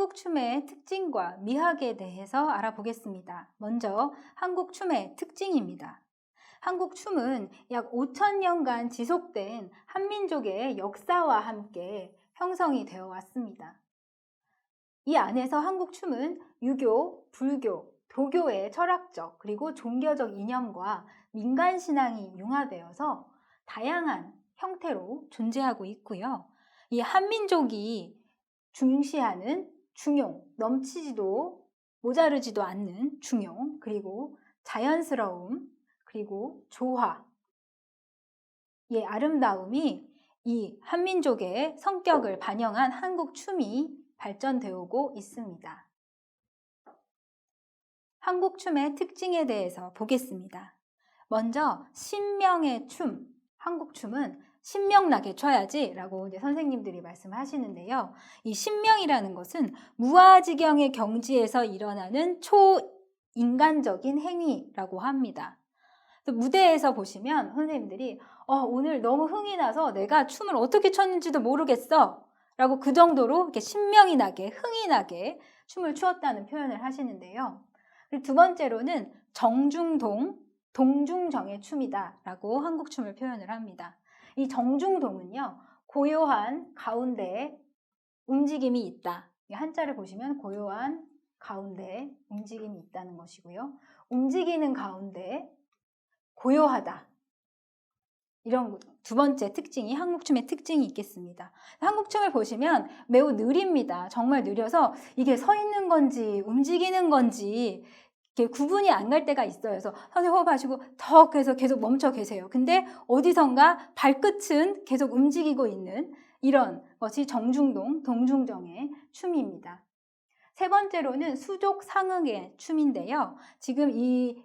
한국춤의 특징과 미학에 대해서 알아보겠습니다. 먼저 한국춤의 특징입니다. 한국춤은 약 5,000년간 지속된 한민족의 역사와 함께 형성이 되어 왔습니다. 이 안에서 한국춤은 유교, 불교, 도교의 철학적 그리고 종교적 이념과 민간신앙이 융화되어서 다양한 형태로 존재하고 있고요. 이 한민족이 중시하는 중용, 넘치지도 모자르지도 않는 중용, 그리고 자연스러움, 그리고 조화, 의 아름다움이 이 한민족의 성격을 반영한 한국 춤이 발전되어 오고 있습니다. 한국 춤의 특징에 대해서 보겠습니다. 먼저 신명의 춤, 한국 춤은 신명나게 춰야지 라고 이제 선생님들이 말씀하시는데요. 이 신명이라는 것은 무아지경의 경지에서 일어나는 초인간적인 행위라고 합니다. 무대에서 보시면 선생님들이 오늘 너무 흥이 나서 내가 춤을 어떻게 췄는지도 모르겠어 라고 그 정도로 이렇게 신명이 나게, 흥이 나게 춤을 추었다는 표현을 하시는데요. 그리고 두 번째로는 정중동, 동중정의 춤이다 라고 한국춤을 표현을 합니다. 이 정중동은요, 고요한 가운데에 움직임이 있다. 한자를 보시면 고요한 가운데에 움직임이 있다는 것이고요. 움직이는 가운데 고요하다. 이런 두 번째 특징이 한국춤의 특징이 있겠습니다. 한국춤을 보시면 매우 느립니다. 정말 느려서 이게 서 있는 건지 움직이는 건지 이렇게 구분이 안 갈 때가 있어요. 그래서 선생님 호흡하시고 더 계속 멈춰 계세요. 근데 어디선가 발끝은 계속 움직이고 있는 이런 것이 정중동, 동중정의 춤입니다. 세 번째로는 수족 상응의 춤인데요. 지금 이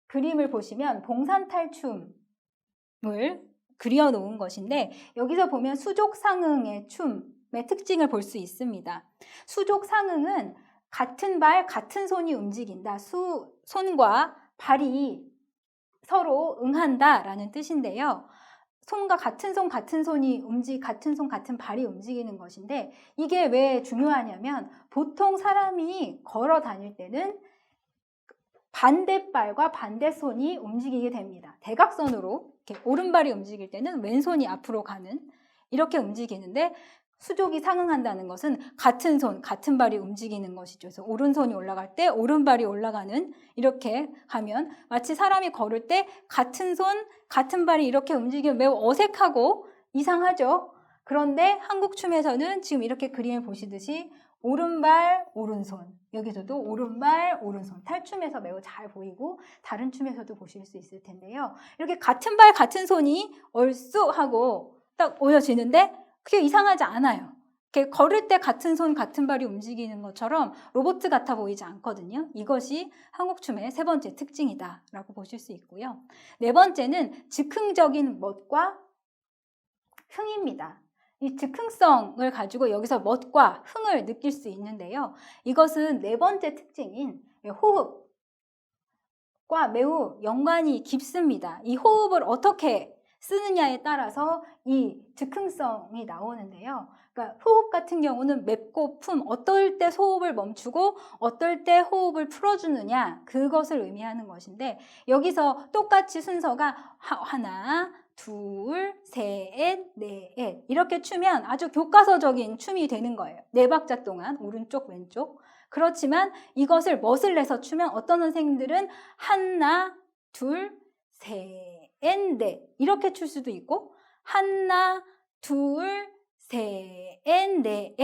그림을 보시면 봉산탈춤을 그려놓은 것인데 여기서 보면 수족상응의 춤의 특징을 볼 수 있습니다. 수족상응은 같은 발, 같은 손이 움직인다. 손과 발이 서로 응한다라는 뜻인데요. 손과 같은 손, 같은 손이 같은 손, 같은 발이 움직이는 것인데 이게 왜 중요하냐면 보통 사람이 걸어 다닐 때는 반대발과 반대손이 움직이게 됩니다. 대각선으로 이렇게 오른발이 움직일 때는 왼손이 앞으로 가는 이렇게 움직이는데 수족이 상응한다는 것은 같은 손, 같은 발이 움직이는 것이죠. 그래서 오른손이 올라갈 때 오른발이 올라가는 이렇게 가면 마치 사람이 걸을 때 같은 손, 같은 발이 이렇게 움직이면 매우 어색하고 이상하죠. 그런데 한국춤에서는 지금 이렇게 그림을 보시듯이 오른발, 오른손, 여기서도 오른발, 오른손, 탈춤에서 매우 잘 보이고 다른 춤에서도 보실 수 있을 텐데요. 이렇게 같은 발, 같은 손이 얼쑤 하고 딱 보여지는데 그게 이상하지 않아요. 이렇게 걸을 때 같은 손, 같은 발이 움직이는 것처럼 로봇 같아 보이지 않거든요. 이것이 한국춤의 세 번째 특징이다라고 보실 수 있고요. 네 번째는 즉흥적인 멋과 흥입니다. 이 즉흥성을 가지고 여기서 멋과 흥을 느낄 수 있는데요. 이것은 네 번째 특징인 호흡과 매우 연관이 깊습니다. 이 호흡을 어떻게 쓰느냐에 따라서 이 즉흥성이 나오는데요. 그러니까 호흡 같은 경우는 맵고 품, 어떨 때 호흡을 멈추고 어떨 때 호흡을 풀어주느냐 그것을 의미하는 것인데 여기서 똑같이 순서가 하나, 둘, 셋, 넷 이렇게 추면 아주 교과서적인 춤이 되는 거예요. 네 박자 동안 오른쪽 왼쪽. 그렇지만 이것을 멋을 내서 추면 어떤 선생님들은 하나, 둘, 셋, 넷 이렇게 출 수도 있고 하나, 둘, 셋, 넷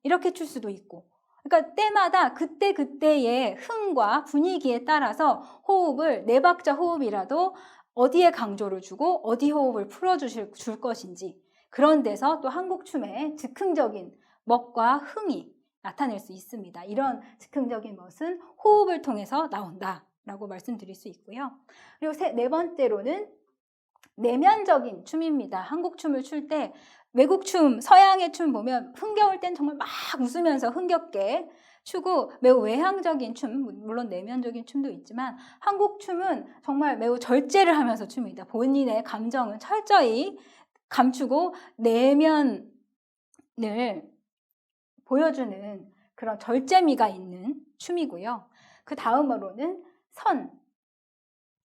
이렇게 출 수도 있고 그러니까 때마다 그때그때의 흥과 분위기에 따라서 호흡을 네 박자 호흡이라도 어디에 강조를 주고 어디 호흡을 풀어줄 것인지 그런 데서 또 한국춤의 즉흥적인 멋과 흥이 나타낼 수 있습니다. 이런 즉흥적인 멋은 호흡을 통해서 나온다라고 말씀드릴 수 있고요. 그리고 네 번째로는 내면적인 춤입니다. 한국춤을 출 때 외국춤, 서양의 춤 보면 흥겨울 땐 정말 막 웃으면서 흥겹게 추고 매우 외향적인 춤, 물론 내면적인 춤도 있지만 한국 춤은 정말 매우 절제를 하면서 춥니다. 본인의 감정을 철저히 감추고 내면을 보여주는 그런 절제미가 있는 춤이고요. 그 다음으로는 선,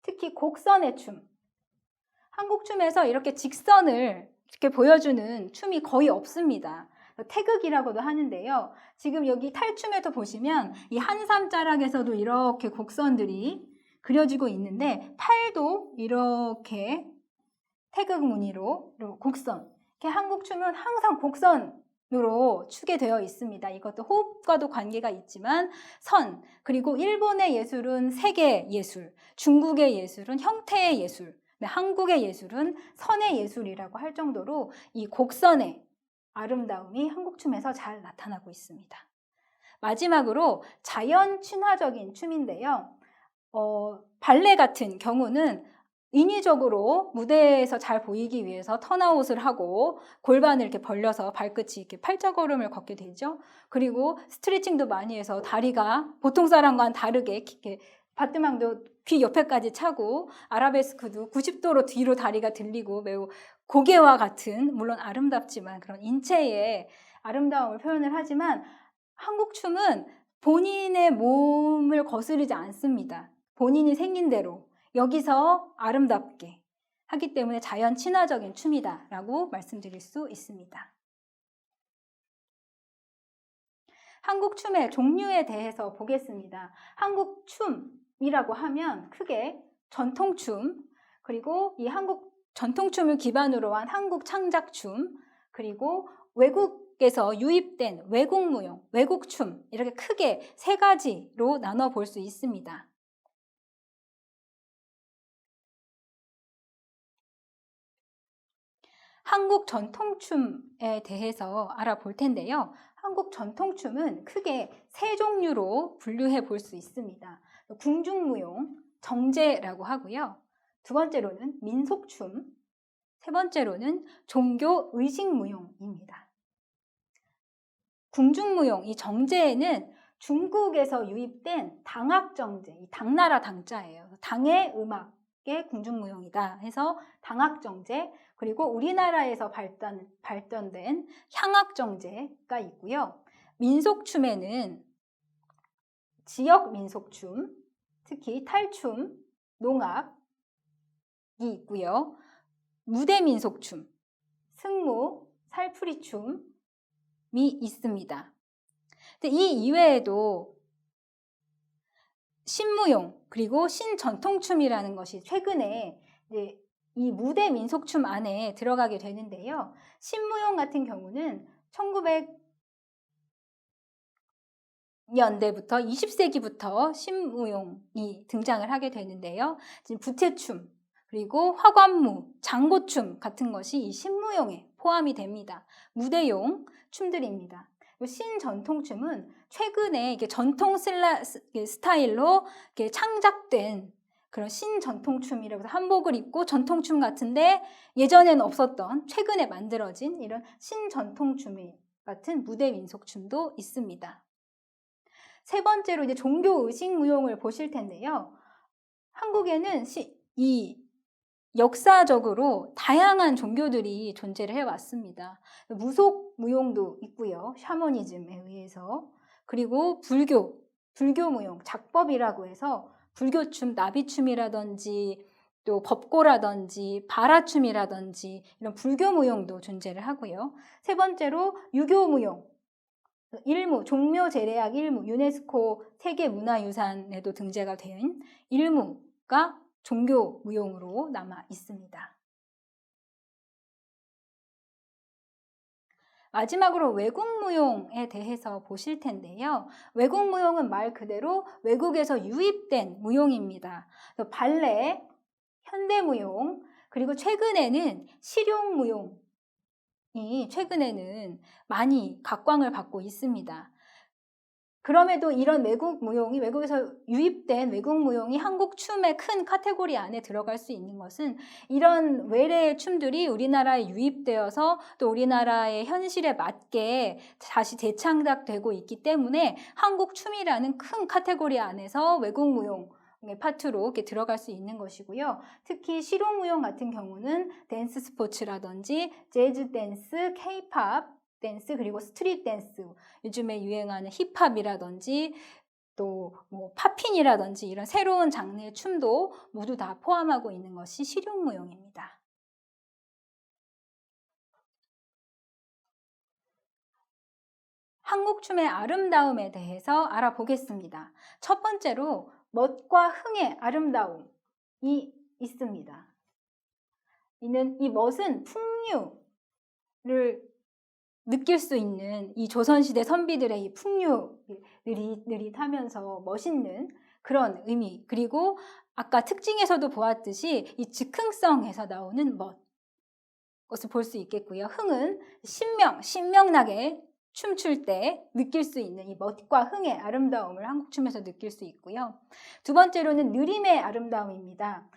특히 곡선의 춤. 한국 춤에서 이렇게 직선을 이렇게 보여주는 춤이 거의 없습니다. 태극이라고도 하는데요. 지금 여기 탈춤에도 보시면 이 한삼자락에서도 이렇게 곡선들이 그려지고 있는데 팔도 이렇게 태극 무늬로 곡선. 이렇게 한국 춤은 항상 곡선으로 추게 되어 있습니다. 이것도 호흡과도 관계가 있지만 선, 그리고 일본의 예술은 세계 예술, 중국의 예술은 형태의 예술, 한국의 예술은 선의 예술이라고 할 정도로 이 곡선의 아름다움이 한국춤에서 잘 나타나고 있습니다. 마지막으로 자연 친화적인 춤인데요. 발레 같은 경우는 인위적으로 무대에서 잘 보이기 위해서 턴아웃을 하고 골반을 이렇게 벌려서 발끝이 이렇게 팔자걸음을 걷게 되죠. 그리고 스트레칭도 많이 해서 다리가 보통 사람과는 다르게 이렇게 바트망도 귀 옆에까지 차고 아라베스크도 90도로 뒤로 다리가 들리고 매우 고개와 같은, 물론 아름답지만 그런 인체의 아름다움을 표현을 하지만 한국 춤은 본인의 몸을 거스르지 않습니다. 본인이 생긴 대로 여기서 아름답게 하기 때문에 자연 친화적인 춤이다라고 말씀드릴 수 있습니다. 한국 춤의 종류에 대해서 보겠습니다. 한국 춤이라고 하면 크게 전통춤, 그리고 이 한국 전통춤을 기반으로 한 한국 창작춤, 그리고 외국에서 유입된 외국무용, 외국춤, 이렇게 크게 세 가지로 나눠 볼 수 있습니다. 한국 전통춤에 대해서 알아볼 텐데요. 한국 전통춤은 크게 세 종류로 분류해 볼 수 있습니다. 궁중무용, 정제라고 하고요. 두 번째로는 민속춤, 세 번째로는 종교 의식무용입니다. 궁중무용, 이 정제에는 중국에서 유입된 당악정제, 이 당나라 당자예요. 당의 음악의 궁중무용이다 해서 당악정제, 그리고 우리나라에서 발전된 향악정제가 있고요. 민속춤에는 지역 민속춤, 특히 탈춤, 농악이 있고요. 무대 민속춤, 승무, 살풀이춤이 있습니다. 근데 이 이외에도 신무용, 그리고 신전통춤이라는 것이 최근에 이제 이 무대 민속춤 안에 들어가게 되는데요. 신무용 같은 경우는 1900년대부터 20세기부터 신무용이 등장을 하게 되는데요. 지금 부채춤, 그리고 화관무, 장고춤 같은 것이 이 신무용에 포함이 됩니다. 무대용 춤들입니다. 신전통춤은 최근에 이게 전통 스타일로 이렇게 창작된 그런 신전통춤이라고 해서 한복을 입고 전통춤 같은데 예전에는 없었던, 최근에 만들어진 이런 신전통춤 같은 무대 민속춤도 있습니다. 세 번째로 이제 종교 의식 무용을 보실 텐데요. 한국에는 이 역사적으로 다양한 종교들이 존재를 해왔습니다. 무속 무용도 있고요. 샤머니즘에 의해서. 그리고 불교 무용, 작법이라고 해서 불교춤, 나비춤이라든지 또 법고라든지 바라춤이라든지 이런 불교 무용도 존재를 하고요. 세 번째로 유교 무용, 일무, 종묘제례학 일무, 유네스코 세계문화유산에도 등재가 된 일무가 종교 무용으로 남아 있습니다. 마지막으로 외국 무용에 대해서 보실 텐데요. 외국 무용은 말 그대로 외국에서 유입된 무용입니다. 발레, 현대 무용, 그리고 최근에는 실용 무용이 최근에는 많이 각광을 받고 있습니다. 그럼에도 이런 외국에서 유입된 외국 무용이 한국 춤의 큰 카테고리 안에 들어갈 수 있는 것은 이런 외래의 춤들이 우리나라에 유입되어서 또 우리나라의 현실에 맞게 다시 재창작되고 있기 때문에 한국 춤이라는 큰 카테고리 안에서 외국 무용의 파트로 이렇게 들어갈 수 있는 것이고요. 특히 실용 무용 같은 경우는 댄스 스포츠라든지 재즈 댄스, 케이팝, 댄스 그리고 스트릿 댄스, 요즘에 유행하는 힙합이라든지 또 뭐 팝핀이라든지 이런 새로운 장르의 춤도 모두 다 포함하고 있는 것이 실용무용입니다. 한국춤의 아름다움에 대해서 알아보겠습니다. 첫 번째로 멋과 흥의 아름다움이 있습니다. 이 멋은 풍류를 느낄 수 있는 이 조선시대 선비들의 이 풍류 느릿느릿하면서 멋있는 그런 의미, 그리고 아까 특징에서도 보았듯이 이 즉흥성에서 나오는 멋, 것을 볼 수 있겠고요. 흥은 신명나게 춤출 때 느낄 수 있는 이 멋과 흥의 아름다움을 한국춤에서 느낄 수 있고요. 두 번째로는 느림의 아름다움입니다.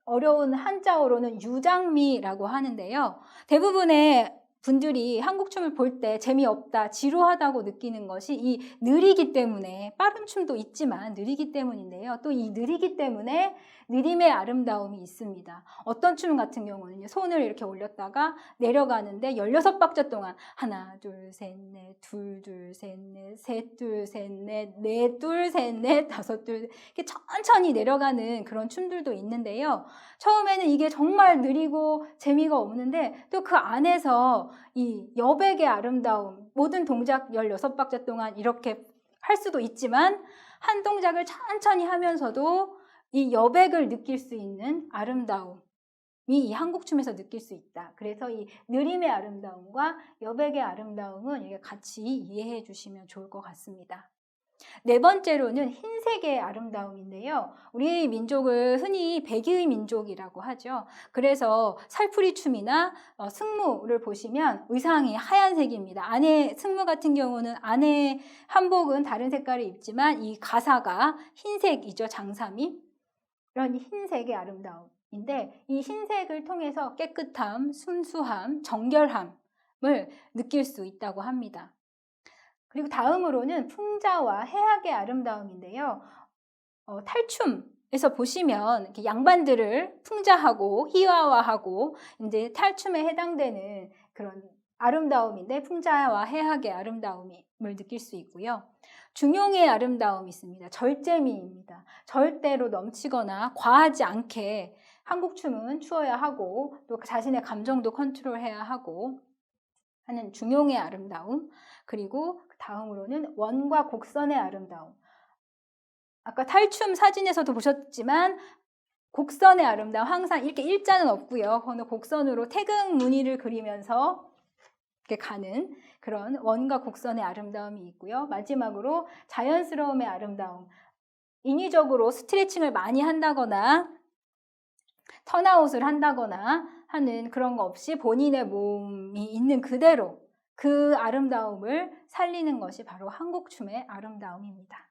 어려운 한자어로는 유장미라고 하는데요. 대부분의 분들이 한국춤을 볼 때 재미없다, 지루하다고 느끼는 것이 이 느리기 때문에, 빠른 춤도 있지만 느리기 때문인데요. 또 이 느리기 때문에 느림의 아름다움이 있습니다. 어떤 춤 같은 경우는 손을 이렇게 올렸다가 내려가는데 16박자 동안 하나, 둘, 셋, 넷, 둘, 둘, 셋, 넷, 셋, 둘, 셋, 넷, 넷, 둘, 셋, 넷, 다섯, 둘, 이렇게 천천히 내려가는 그런 춤들도 있는데요. 처음에는 이게 정말 느리고 재미가 없는데 또 그 안에서 이 여백의 아름다움, 모든 동작 16박자 동안 이렇게 할 수도 있지만 한 동작을 천천히 하면서도 이 여백을 느낄 수 있는 아름다움이 이 한국춤에서 느낄 수 있다. 그래서 이 느림의 아름다움과 여백의 아름다움은 이게 같이 이해해 주시면 좋을 것 같습니다. 네 번째로는 흰색의 아름다움인데요. 우리 민족을 흔히 백의의 민족이라고 하죠. 그래서 살풀이 춤이나 승무를 보시면 의상이 하얀색입니다. 승무 같은 경우는 안에 한복은 다른 색깔을 입지만 이 가사가 흰색이죠. 장삼이. 이런 흰색의 아름다움인데 이 흰색을 통해서 깨끗함, 순수함, 정결함을 느낄 수 있다고 합니다. 그리고 다음으로는 풍자와 해악의 아름다움인데요. 탈춤에서 보시면 이렇게 양반들을 풍자하고 희화화하고 이제 탈춤에 해당되는 그런 아름다움인데 풍자와 해악의 아름다움을 느낄 수 있고요. 중용의 아름다움이 있습니다. 절제미입니다. 절대로 넘치거나 과하지 않게 한국춤은 추어야 하고 또 자신의 감정도 컨트롤해야 하고 하는 중용의 아름다움, 그리고 다음으로는 원과 곡선의 아름다움. 아까 탈춤 사진에서도 보셨지만 곡선의 아름다움, 항상 이렇게 일자는 없고요. 어느 곡선으로 태극 무늬를 그리면서 이렇게 가는 그런 원과 곡선의 아름다움이 있고요. 마지막으로 자연스러움의 아름다움. 인위적으로 스트레칭을 많이 한다거나 턴아웃을 한다거나 하는 그런 거 없이 본인의 몸이 있는 그대로 그 아름다움을 살리는 것이 바로 한국춤의 아름다움입니다.